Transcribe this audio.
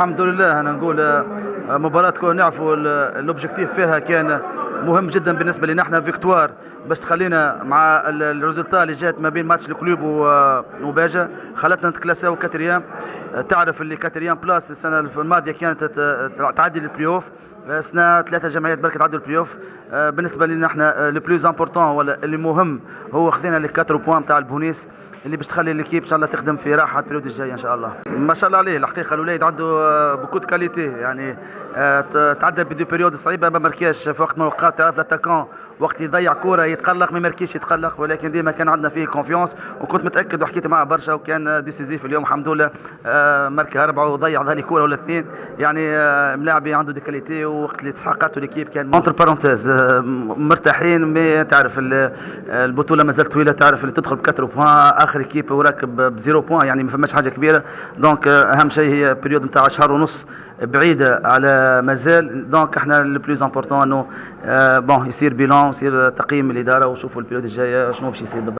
الحمد لله. انا نقول مباراة كون نعرفوا الاوبجيكتيف فيها كان مهم جدا بالنسبه لنا احنا، فيكتوار باش تخلينا مع الريزلتا اللي جات ما بين ماتش الكلوب وباجا، خلتنا نتكلاساو كاتريام. تعرف اللي كاتريام بلاس السنه الماضيه كانت تعدي البلاي اوف، سنا 3 جمعيات برك تعدوا البلاي اوف. بالنسبه لنا احنا لو بلوز امبورطون ولا اللي مهم هو خذينا لي 4 بوان تاع البونيس اللي باش تخلي ليكيب ان شاء الله تخدم في راحه البريود الجاي ان شاء الله. ما شاء الله عليه الحقيقه، الوليد عنده بوكو دو كاليتي يعني. تعدى بدي بيريود صعيبه، ما ماركاش في وقت من الاوقات. تعرف لاتاكون وقت يضيع كوره يتقلق، ما ماركيش يتقلق، ولكن ديما كان عندنا فيه كونفيونس، وكنت متاكد وحكيت معه برشا، وكان ديسيزيف اليوم الحمد لله. ماركا 4 وضيع ذلك كوره ولا 2 يعني. ملاعبي عنده دي كاليتي، ووقت اللي تسحقته ليكيب كان اونتر بارونتيز مرتاحين. مي تعرف البطوله مازالت طويله، تعرف اللي تدخل ب 4 بوان اخر كيب وراكب ب 0 بوان يعني ما فماش حاجه كبيره. دونك اهم شيء هي بريود نتاع شهر ونص بعيده على مازال. دونك احنا لو بلوز امبورطون انه بون يصير بيلون، يصير تقييم الاداره، وشوفوا البريود الجايه شنو باش يصير.